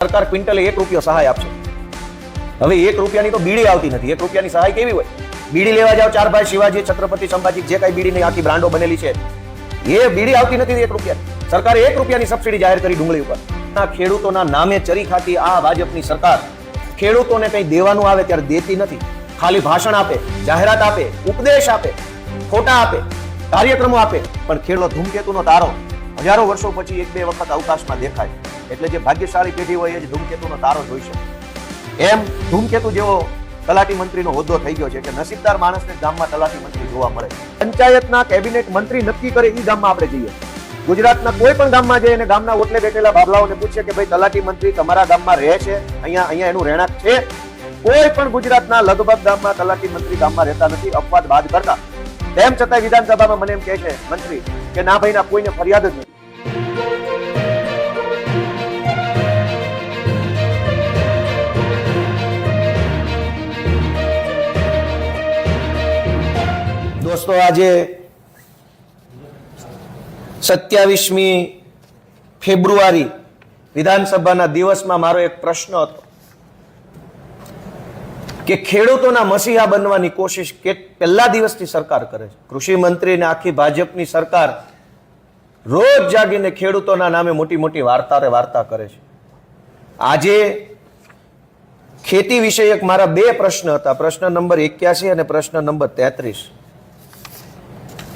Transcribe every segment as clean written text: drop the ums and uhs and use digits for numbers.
સરકાર ક્વિન્ટલે 1 રૂપિયો સહાય આપશે. હવે 1 રૂપિયાની તો બીડી આવતી નથી. 1 રૂપિયાની સહાય કેવી હોય? બીડી લેવા જાવ, ચાર ભાઈ શિવાજી, છત્રપતિ સંભાજી, જે કઈ બીડીની આખી બ્રાન્ડો બનેલી છે, એ બીડી આવતી નથી 1 રૂપિયા. સરકારે 1 રૂપિયાની સબસિડી જાહેર કરી ડુંગળી ઉપર. ખેડૂતોના નામે ચરી ખાતી આ ભાજપની સરકાર ખેડૂતોને કંઈ દેવાનું આવે ત્યારે દેતી નથી. ખાલી ભાષણ આપે, જાહેરાત આપે, ઉપદેશ આપે, ફોટા આપે, કાર્યક્રમો આપે, પણ ખેડૂત ધૂમકેતુનો તારો હજારો વર્ષો પછી 1-2 વખત અવકાશમાં દેખાય. એટલે જે ભાગ્યશાળી પેઢી હોય એ જ ધૂમકેતુનો તારો જોઈ શકે. એમ ધૂમકેતુ જેવો તલાટી મંત્રીનો હોદ્દો થઈ ગયો છે કે નસીબદાર માણસને ગામમાં તલાટી મંત્રી જોવા મળે. પંચાયતના કેબિનેટ મંત્રી નક્કી કરે એ ગામમાં આપણે જઈએ. ગુજરાતના કોઈ પણ ગામમાં જઈએ અને ગામના ઓટલે બેઠેલા બાબલાઓને પૂછે કે ભાઈ તલાટી મંત્રી તમારા ગામમાં રહે છે, અહીંયા એનું રહેણાંક છે? કોઈ પણ ગુજરાતના લગભગ ગામમાં તલાટી મંત્રી ગામમાં રહેતા નથી, અપવાદ બાદ કરતા. તેમ છતાં વિધાનસભામાં મને એમ કહે છે મંત્રી કે ના ભાઈ ના, કોઈને ફરિયાદ જ નથી. દોસ્તો, આજે 27મી ફેબ્રુઆરી વિધાનસભાના દિવસમાં મારો એક પ્રશ્ન હતો કે ખેડૂતોના મસીહા બનવાની કોશિશ પહેલા દિવસથી સરકાર કરે છે. કૃષિ મંત્રી અને આખી ભાજપની સરકાર રોજ જાગીને ખેડૂતોના નામે મોટી મોટી વાર્તા કરે છે. આજે ખેતી વિષયક મારા 2 પ્રશ્ન હતા, પ્રશ્ન નંબર 81 અને પ્રશ્ન નંબર 33.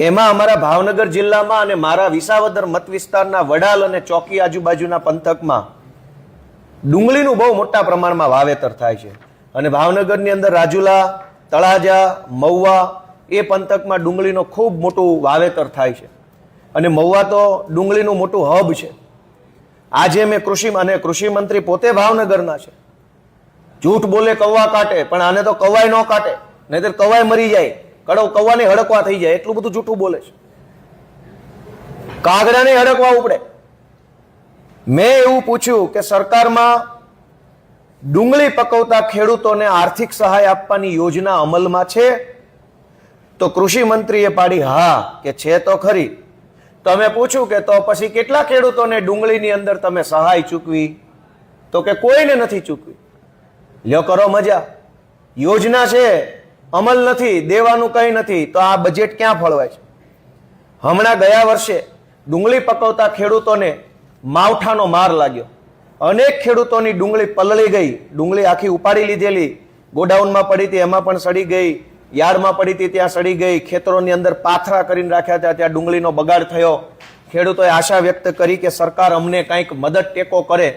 એમાં અમારા ભાવનગર જિલ્લામાં અને મારા વિસાવદર મત વિસ્તારના વડાલ અને ચોકી આજુબાજુના પંથકમાં ડુંગળીનું બહુ મોટા પ્રમાણમાં વાવેતર થાય છે. અને ભાવનગરની અંદર રાજુલા, તળાજા, મહુવા એ પંથકમાં ડુંગળીનો ખૂબ મોટું વાવેતર થાય છે. અને મહુવા તો ડુંગળીનું મોટું હબ છે. આજે મેં કૃષિ મંત્રી પોતે ભાવનગરના છે. જૂઠ બોલે કૌવા કાટે, પણ આને તો કવાય ન કાટે, નહીતર કવાય મરી જાય, કૌવાને હડકવા થઈ જાય, એટલું બધું જૂઠું બોલે છે. કાગડાને હડકવા ઉપડે. મેં એવું પૂછ્યું કે સરકારમાં ડુંગળી પકવતા ખેડૂતોને આર્થિક સહાય આપવાની યોજના અમલમાં છે? તો કૃષિ મંત્રીએ પાડી હા કે છે તો ખરી. તમે પૂછ્યું કે તો પછી કેટલા ખેડૂતોને ડુંગળીની અંદર તમે સહાય ચૂકવી? તો કે કોઈને નથી ચૂકવી. લ્યો કરો મજા. યોજના છે, અમલ નથી, દેવાનું કંઈ નથી, તો આ બજેટ ક્યાં ફળવાય છે? હમણાં ગયા વર્ષે ડુંગળી પકવતા ખેડૂતોને માવઠાનો માર લાગ્યો. અનેક ખેડૂતોની ડુંગળી પલળી ગઈ. ડુંગળી આખી ઉપાડી લીધેલી, ગોડાઉનમાં પડી હતી એમાં પણ સડી ગઈ, યાર્ડમાં પડી હતી ત્યાં સડી ગઈ, ખેતરોની અંદર પાથરા કરીને રાખ્યા હતા ત્યાં ડુંગળીનો બગાડ થયો. ખેડૂતોએ આશા વ્યક્ત કરી કે સરકાર અમને કંઈક મદદ ટેકો કરે,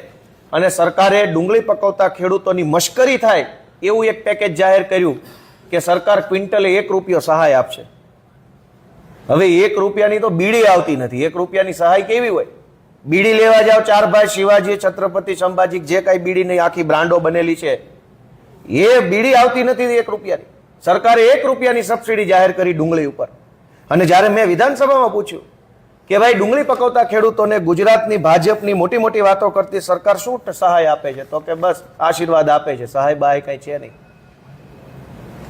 અને સરકારે ડુંગળી પકવતા ખેડૂતોની મશ્કરી થાય એવું એક પેકેજ જાહેર કર્યું કે સરકાર ક્વિન્ટલે 1 રૂપિયો સહાય આપશે. હવે 1 રૂપિયાની તો બીડી આવતી નથી. 1 રૂપિયાની સહાય કેવી હોય? બીડી લેવા જાવ, ચાર ભાઈ શિવાજી, છત્રપતિ સંભાજી, જે કઈ બીડીની આખી બ્રાન્ડો બનેલી છે, એ બીડી આવતી નથી 1 રૂપિયાની. સરકારે 1 રૂપિયાની સબસિડી જાહેર કરી ડુંગળી ઉપર. અને જ્યારે મેં વિધાનસભામાં પૂછ્યું કે ભાઈ ડુંગળી પકવતા ખેડૂતોને ગુજરાતની ભાજપની મોટી મોટી વાતો કરતી સરકાર શું સહાય આપે છે? તો કે બસ આશીર્વાદ આપે છે, સહાય બહાય કઈ છે નહીં.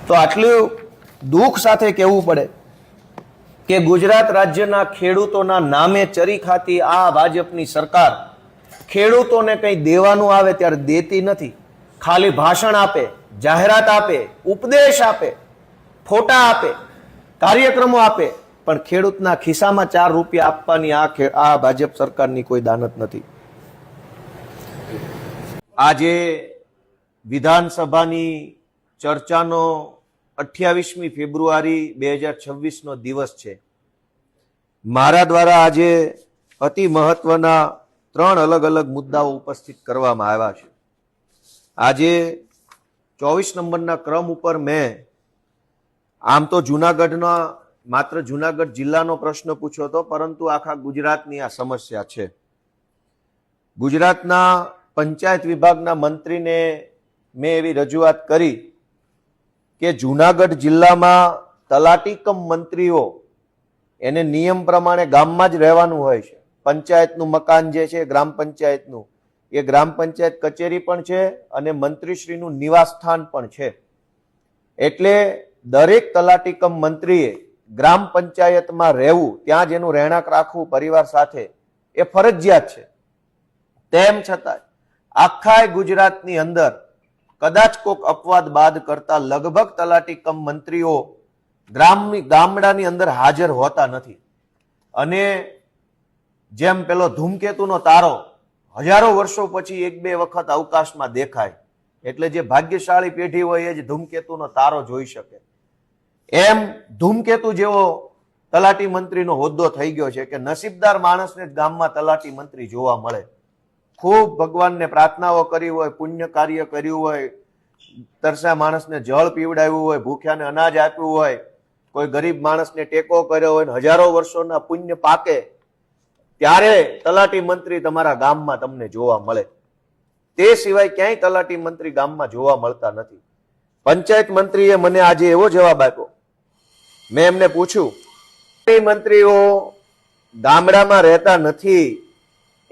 તો આટલું દુઃખ સાથે કહેવું પડે કે ગુજરાત રાજ્યના ખેડૂતોના નામે ચરી ખાતી આ ભાજપની સરકાર ખેડૂતોને કંઈ દેવાનું આવે ત્યારે દેતી નથી. ખાલી ભાષણ આપે, જાહેરાત આપે, ઉપદેશ આપે, ફોટા આપે, કાર્યક્રમો આપે, પણ ખેડૂતના ખિસ્સામાં 4 રૂપિયા આપવાની આ ભાજપ સરકારની કોઈ દાનત નથી. આજે વિધાનસભાની ચર્ચાનો 28મી ફેબ્રુઆરી 2026નો દિવસ છે. મારા દ્વારા આજે અતિ મહત્વના 3 અલગ અલગ મુદ્દાઓ ઉપસ્થિત કરવામાં આવ્યા છે. આજે 24 નંબરના ક્રમ ઉપર મેં આમ તો જૂનાગઢના માત્ર જૂનાગઢ જિલ્લાનો પ્રશ્ન પૂછ્યો હતો, પરંતુ આખા ગુજરાતની આ સમસ્યા છે. ગુજરાતના પંચાયત વિભાગના મંત્રીને મેં એવી રજૂઆત કરી કે જૂનાગઢ જિલ્લામાં તલાટી કમ મંત્રીઓ એને નિયમ પ્રમાણે ગામમાં જ રહેવાનું હોય છે. પંચાયતનું મકાન જે છે ગ્રામ પંચાયતનું, એ ગ્રામ પંચાયત કચેરી પણ છે અને મંત્રીશ્રીનું નિવાસ સ્થાન પણ છે. એટલે દરેક તલાટી કમ મંત્રીએ ગ્રામ પંચાયતમાં રહેવું, ત્યાં જેનું રહેણાંક રાખવું પરિવાર સાથે, એ ફરજિયાત છે. તેમ છતાં આખા ગુજરાતની અંદર કદાચ કોક અપવાદ બાદ કરતા લગભગ તલાટી કમ મંત્રીઓ ગામડાની અંદર હાજર હોતા નથી. અને જેમ પેલો ધૂમકેતુનો તારો હજારો વર્ષો પછી એક બે વખત અવકાશમાં દેખાય, એટલે જે ભાગ્યશાળી પેઢી હોય એ જ ધૂમકેતુનો તારો જોઈ શકે. એમ ધૂમકેતુ જેવો તલાટી મંત્રીનો હોદ્દો થઈ ગયો છે કે નસીબદાર માણસને જ ગામમાં તલાટી મંત્રી જોવા મળે. ખૂબ ભગવાનને પ્રાર્થનાઓ કરી હોય, પુણ્ય કાર્ય કર્યું હોય, તરસા માણસને જળ પીવડાવ્યું હોય, ભૂખ્યાને અનાજ આપ્યું હોય, કોઈ ગરીબ માણસને ટેકો કર્યો હોય, હજારો વર્ષોના પુણ્ય પાકે ત્યારે તલાટી મંત્રી તમારા ગામમાં તમને જોવા મળે. તે સિવાય ક્યાંય તલાટી મંત્રી ગામમાં જોવા મળતા નથી. પંચાયત મંત્રીએ મને આજે એવો જવાબ આપ્યો. મેં એમને પૂછ્યું, મંત્રીઓ ગામડામાં રહેતા નથી,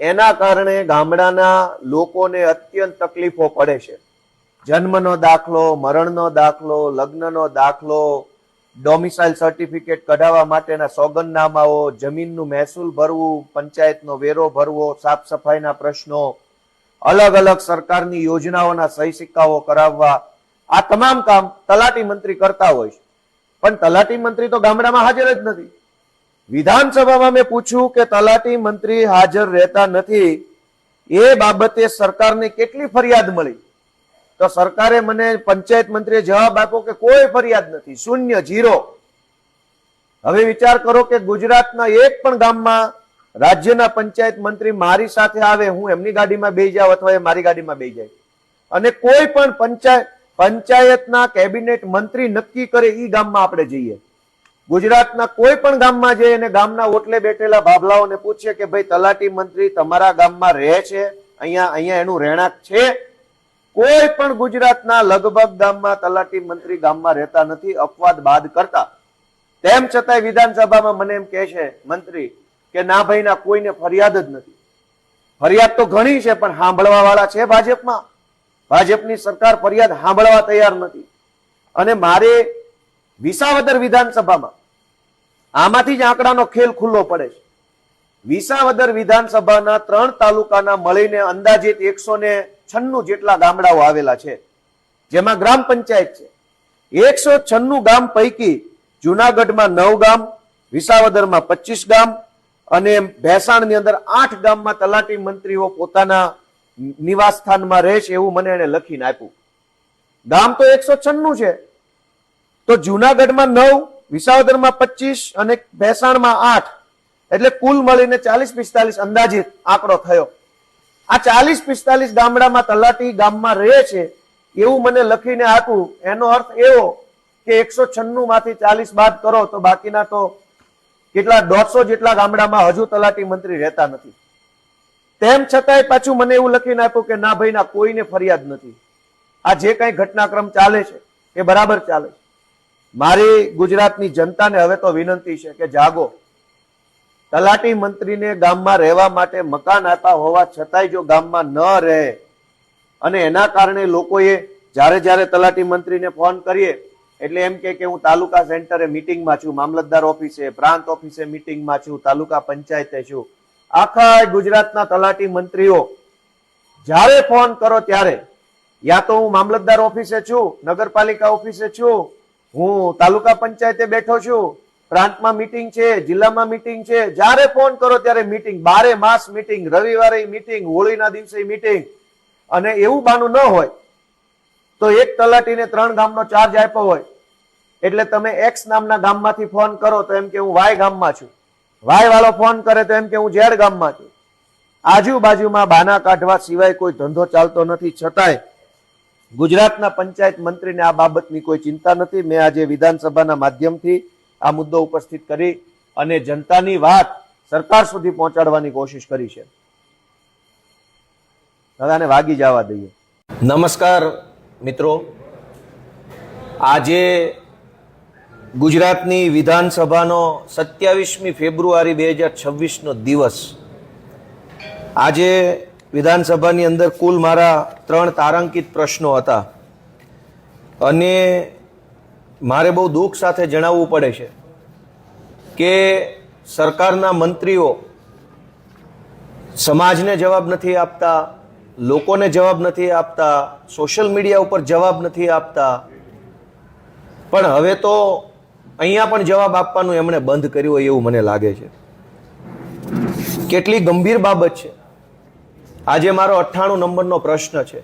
એના કારણે ગામડાના લોકોને અત્યંત તકલીફો પડે છે. જન્મનો દાખલો, મરણનો દાખલો, લગ્નનો દાખલો, ડોમિસાઇલ સર્ટિફિકેટ કઢાવવા માટેના સોગંદનામાઓ, જમીનનું મહેસૂલ ભરવું, પંચાયતનો વેરો ભરવો, સાફ સફાઈના પ્રશ્નો, અલગ અલગ સરકારની યોજનાઓના સહી સિક્કાઓ કરાવવા, આ તમામ કામ તલાટી મંત્રી કરતા હોય છે. પણ તલાટી મંત્રી તો ગામડામાં હાજર જ નથી. વિધાનસભામાં મેં પૂછ્યું કે તલાટી મંત્રી હાજર રહેતા નથી, એ બાબતે સરકારને કેટલી ફરિયાદ મળી? તો સરકારે મને, પંચાયત મંત્રીએ જવાબ આપ્યો કે કોઈ ફરિયાદ નથી, શૂન્ય, ઝીરો. હવે વિચાર કરો કે ગુજરાતના એક પણ ગામમાં રાજ્યના પંચાયત મંત્રી મારી સાથે આવે, હું એમની ગાડીમાં બેસી જાઉં અથવા એ મારી ગાડીમાં બેસી જાય, અને કોઈ પણ પંચાયતના કેબિનેટ મંત્રી નક્કી કરે એ ગામમાં આપણે જઈએ. ગુજરાતના કોઈ પણ ગામમાં જઈએ અને ગામના ઓટલે બેઠેલા ભાભલાઓને પૂછીએ કે ભાઈ તલાટી મંત્રી તમારા ગામમાં રહે છે, અહીંયા એનું રહેણાંક છે? કોઈ પણ ગુજરાતના લગભગ ગામમાં તલાટી મંત્રી ગામમાં રહેતા નથી, અપવાદ બાદ કરતા. તેમ છતાંય વિધાનસભામાં મને એમ કહે છે મંત્રી કે ના ભાઈ ના, કોઈને ફરિયાદ જ નથી. ફરિયાદ તો ઘણી છે પણ સાંભળવા વાળા છે ભાજપમાં. ભાજપની સરકાર ફરિયાદ સાંભળવા તૈયાર નથી. અને મારે વિસાવદર વિધાનસભામાં આમાંથી જ આંકડાનો ખેલ ખુલ્લો પડે છે. વિસાવદર વિધાનસભાના 3 તાલુકાના મળીને અંદાજિત 196 જેટલા ગામડાઓ આવેલા છે, જેમાં ગ્રામ પંચાયત છે. 196 ગામ પૈકી જુનાગઢમાં 9 ગામ, વિસાવદરમાં 25 ગામ અને ભેસાણની અંદર 8 ગામમાં તલાટી મંત્રીઓ પોતાના નિવાસ સ્થાનમાં રહે છે, એવું મને એને લખીને આપ્યું. ગામ તો 196 છે, તો જુનાગઢમાં 9, વિસાવદરમાં 25 અને ભેસાણમાં 8, એટલે કુલ મળીને 40-45 અંદાજિત આંકડો થયો. આ 40-45 ગામડામાં તલાટી ગામમાં રહે છે એવું મને લખીને આપ્યું. એનો અર્થ એવો કે 196 માંથી 40 બાદ કરો તો બાકીના તો કેટલા 150 જેટલા ગામડામાં હજુ તલાટી મંત્રી રહેતા નથી. તેમ છતાંય પાછું મને એવું લખીને આપ્યું કે ના ભાઈ ના, કોઈને ફરિયાદ નથી. આ જે કઈ ઘટનાક્રમ ચાલે છે એ બરાબર ચાલે છે. મારી ગુજરાતની જનતાને હવે તો વિનંતી છે કે જાગો. તલાટી મંત્રીને ગામમાં રહેવા માટે મકાન આપ્યા હોવા છતાંય જો ગામમાં ન રહે, અને એના કારણે લોકોએ જ્યારે તલાટી મંત્રીને ફોન કરીએ એટલે એમ કે હું તાલુકા સેન્ટરે મિટિંગમાં છું, મામલતદાર ઓફિસે, પ્રાંત ઓફિસે મિટિંગમાં છું, તાલુકા પંચાયતે છું. આખા ગુજરાતના તલાટી મંત્રીઓ જ્યારે ફોન કરો ત્યારે યા તો હું મામલતદાર ઓફિસે છું, નગરપાલિકા ઓફિસે છું, હું તાલુકા પંચાયતે બેઠો છું, પ્રાંતમાં મિટિંગ છે, જિલ્લામાં મિટિંગ છે. જ્યારે ફોન કરો ત્યારે મિટિંગ, 12 માસ મિટિંગ, રવિવારે મિટિંગ, હોળીના દિવસે મિટિંગ. અને એવું બાનું ન હોય તો એક તલાટીને 3 ગામનો ચાર્જ આપ્યો હોય એટલે તમે એક્સ નામના ગામમાંથી ફોન કરો તો એમ કે હું વાય ગામમાં છું, વાય વાળો ફોન કરે તો એમ કે હું ઝેડ ગામમાં છું. આજુબાજુમાં બાના કાઢવા સિવાય કોઈ ધંધો ચાલતો નથી. છતાંય ગુજરાતના પંચાયત મંત્રીને આ બાબતની કોઈ ચિંતા નથી. મેં આજે વિધાનસભાના માધ્યમથી આ મુદ્દો ઉપસ્થિત કરી અને જનતાની વાત સરકાર સુધી પહોંચાડવાની કોશિશ કરી છે. હવે આને વાગી જવા દઈએ. નમસ્કાર મિત્રો, આજે ગુજરાતની વિધાનસભાનો 27મી ફેબ્રુઆરી 2026નો દિવસ. આજે વિધાનસભાની અંદર કુલ મારા 3 તારાંકિત પ્રશ્નો હતા અને મારે બહુ દુઃખ સાથે જણાવવું પડે છે કે સરકારના મંત્રીઓ સમાજને જવાબ નથી આપતા, લોકોને જવાબ નથી આપતા, સોશિયલ મીડિયા ઉપર જવાબ નથી આપતા, પણ હવે તો અહીંયા પણ જવાબ આપવાનું એમણે બંધ કર્યું હોય એવું મને લાગે છે. કેટલી ગંભીર બાબત છે. આજે મારો 98 નંબરનો પ્રશ્ન છે,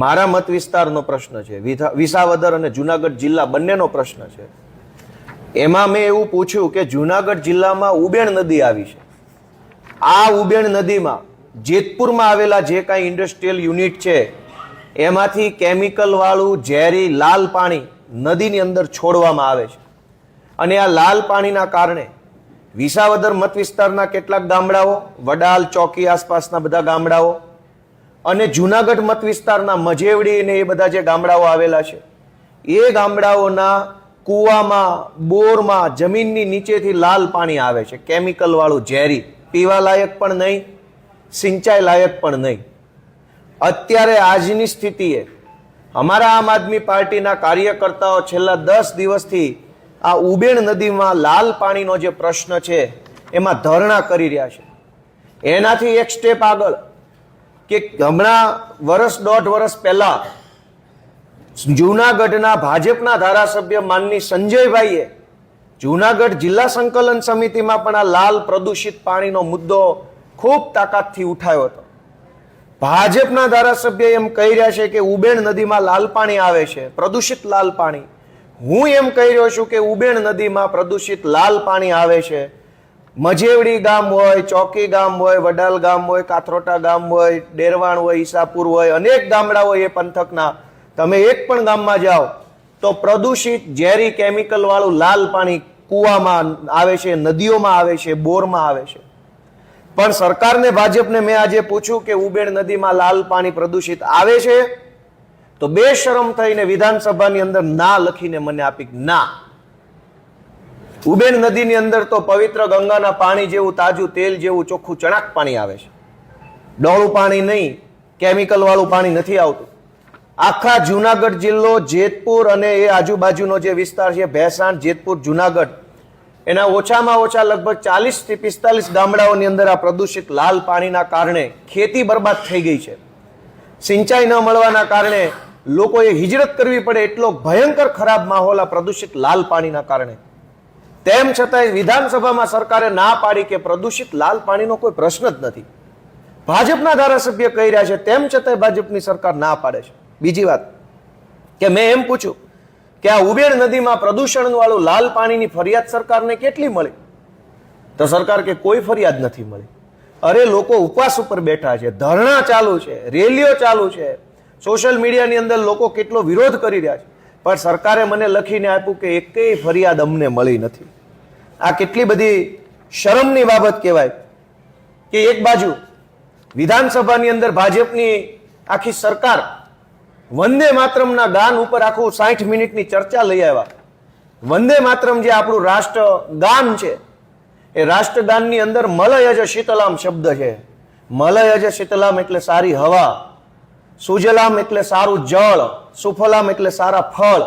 મારા મત વિસ્તારનો પ્રશ્ન છે, વિસાવદર અને જુનાગઢ જિલ્લા બંનેનો પ્રશ્ન છે. એમાં મેં એવું પૂછ્યું કે જુનાગઢ જિલ્લામાં ઉબેણ નદી આવી છે. આ ઉબેણ નદીમાં જેતપુરમાં આવેલા જે કાંઈ ઇન્ડસ્ટ્રીયલ યુનિટ છે એમાંથી કેમિકલ વાળું ઝેરી લાલ પાણી નદીની અંદર છોડવામાં આવે છે. અને આ લાલ પાણીના કારણે વિસાવદર મત વિસ્તારના કેટલાક ગામડાઓ, વડાલ ચોકી આસપાસના બધા ગામડાઓ અને જુનાગઢ મત વિસ્તારના મજેવડી ને એ બધા જે ગામડાઓ આવેલા છે એ ગામડાઓના કૂવામાં, બોરમાં, જમીનની નીચેથી લાલ પાણી આવે છે, કેમિકલ વાળું ઝેરી, પીવા લાયક પણ નહીં, સિંચાઈ લાયક પણ નહીં. અત્યારે આજની સ્થિતિએ અમારા આમ આદમી પાર્ટીના કાર્યકર્તાઓ છેલ્લા 10 દિવસથી આ ઉબેણ નદીમાં લાલ પાણીનો જે પ્રશ્ન છે એમાં ધરણા કરી રહ્યા છે. એનાથી એક સ્ટેપ આગળ કે હમણાં વર્ષ 1.5 વર્ષ પહેલા જૂનાગઢના ભાજપના ધારાસભ્ય માનની સંજયભાઈએ જૂનાગઢ જિલ્લા સંકલન સમિતિમાં પણ આ લાલ પ્રદૂષિત પાણીનો મુદ્દો ખૂબ તાકાતથી ઉઠાવ્યો હતો. ભાજપના ધારાસભ્ય એમ કહી રહ્યા છે કે ઉબેણ નદીમાં લાલ પાણી આવે છે, પ્રદૂષિત લાલ પાણી. હું એમ કહી રહ્યો છું કે ઉબેણ નદીમાં પ્રદૂષિત લાલ પાણી આવે છે. મજેવડી ગામ હોય, ચોકી ગામ હોય, વડાલ ગામ હોય, કાથરોટા ગામ હોય, ડેરવાણ હોય, ઈસાપુર હોય, અનેક ગામડા હોય એ પંથકના. તમે એક પણ ગામમાં જાઓ તો પ્રદૂષિત ઝેરી કેમિકલ વાળું લાલ પાણી કૂવામાં આવે છે, નદીઓમાં આવે છે, બોરમાં આવે છે. પણ સરકારને, ભાજપને મેં આજે પૂછ્યું કે ઉબેણ નદીમાં લાલ પાણી પ્રદૂષિત આવે છે તો બેશરમ થઈને વિધાનસભાની અંદર ના લખીને મને આપી ના. ઉબેણ નદીની અંદર તો પવિત્ર ગંગાના પાણી જેવું તાજું તેલ જેવું ચોખ્ખું ચણાક પાણી આવે છે, ડોળું પાણી નહીં, કેમિકલ વાળું પાણી નથી આવતું. આખા જુનાગઢ જિલ્લો, જેતપુર અને એ આજુબાજુનો જે વિસ્તાર છે, ભેસાણ, જેતપુર, જુનાગઢ, એના ઓછામાં ઓછા લગભગ 40 થી 45 ગામડાઓની અંદર આ પ્રદૂષિત લાલ પાણીના કારણે ખેતી બરબાદ થઈ ગઈ છે. સિંચાઈ ન મળવાના કારણે લોકોએ હિજરત કરવી પડે એટલો ભયંકર ખરાબ માહોલ આ પ્રદૂષિત લાલ પાણીના કારણે. તેમ છતાંય વિધાનસભામાં સરકારે ના પાડી કે પ્રદૂષિત લાલ પાણીનો કોઈ પ્રશ્ન જ નથી. ભાજપના ધારાસભ્ય કહી રહ્યા છે, તેમ છતાંય ભાજપની સરકાર ના પાડે છે. બીજી વાત કે મેં એમ પૂછ્યું કે આ ઉબેણ નદીમાં પ્રદૂષણ વાળું લાલ પાણીની ફરિયાદ સરકારને કેટલી મળી? તો સરકાર કે કોઈ ફરિયાદ નથી મળી. અરે લોકો ઉપવાસ ઉપર બેઠા છે, ધરણા ચાલુ છે, રેલીઓ ચાલુ છે, સોશિયલ મીડિયાની અંદર લોકો કેટલો વિરોધ કરી રહ્યા છે, પણ સરકારે મને લખીને આપ્યું કે એકેય ફરિયાદ અમને મળી નથી. આ કેટલી બધી શરમની બાબત કહેવાય કે એક બાજુ વિધાનસભાની અંદર ભાજપની આખી સરકાર વંદે માતરમના ગાન ઉપર આખું 60 મિનિટની ચર્ચા લઈ આવ્યા. વંદે માતરમ જે આપણું રાષ્ટ્રગાન છે એ રાષ્ટ્રગાનની અંદર મલયજ શીતલામ શબ્દ છે. મલયજ શીતલામ એટલે સારી હવા, સુજલામ એટલે સારું જળ, સુફલામ એટલે સારા ફળ.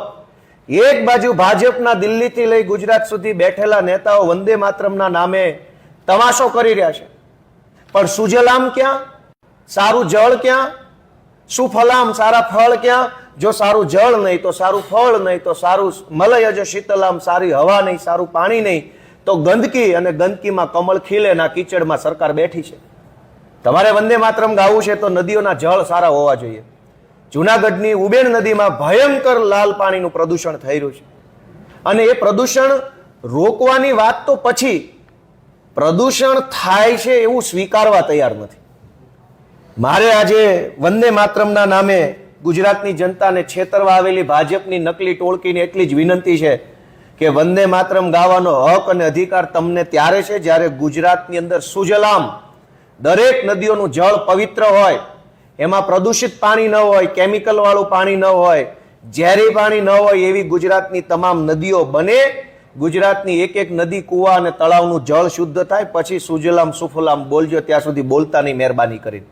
એક બાજુ ભાજપના દિલ્હીથી લઈ ગુજરાત સુધી બેઠેલા નેતાઓ વંદે માતરમના નામે તમાશો કરી રહ્યા છે, પણ સુજલામ ક્યાં, સારું જળ ક્યાં, સુફલામ સારા ફળ ક્યાં? જો સારું જળ નહીં તો સારું ફળ નહીં તો સારું મલયજ શીતલામ સારી હવા નહીં, સારું પાણી નહીં તો ગંદકી, અને ગંદકીમાં કમળ ખીલે ના કીચડમાં સરકાર બેઠી છે. તમારે વંદે માતરમ ગાવું છે તો નદીઓના જળ સારા હોવા જોઈએ. જુનાગઢની ઉબેણ નદીમાં ભયંકર લાલ પાણીનું પ્રદૂષણ થઈ રહ્યું છે અને એ પ્રદૂષણ રોકવાની વાત તો પછી, પ્રદૂષણ થાય છે એવું સ્વીકારવા તૈયાર નથી. મારે આજે વંદે માતરમના નામે ગુજરાતની જનતાને છેતરવા આવેલી ભાજપની નકલી ટોળકીને એટલી જ વિનંતી છે કે વંદે માતરમ ગાવાનો હક અને અધિકાર તમને ત્યારે છે જ્યારે ગુજરાતની અંદર સુજલામ, દરેક નદીઓનું જળ પવિત્ર હોય, એમાં પ્રદૂષિત પાણી ન હોય, કેમિકલ વાળું પાણી ન હોય, ઝેરી પાણી ન હોય એવી ગુજરાતની તમામ નદીઓ બને. ગુજરાતની એક એક નદી, કુવા અને તળાવનું જળ શુદ્ધ થાય, પછી સુજલામ સુફલામ બોલજો. ત્યાં સુધી બોલતાની મહેરબાની કરીને.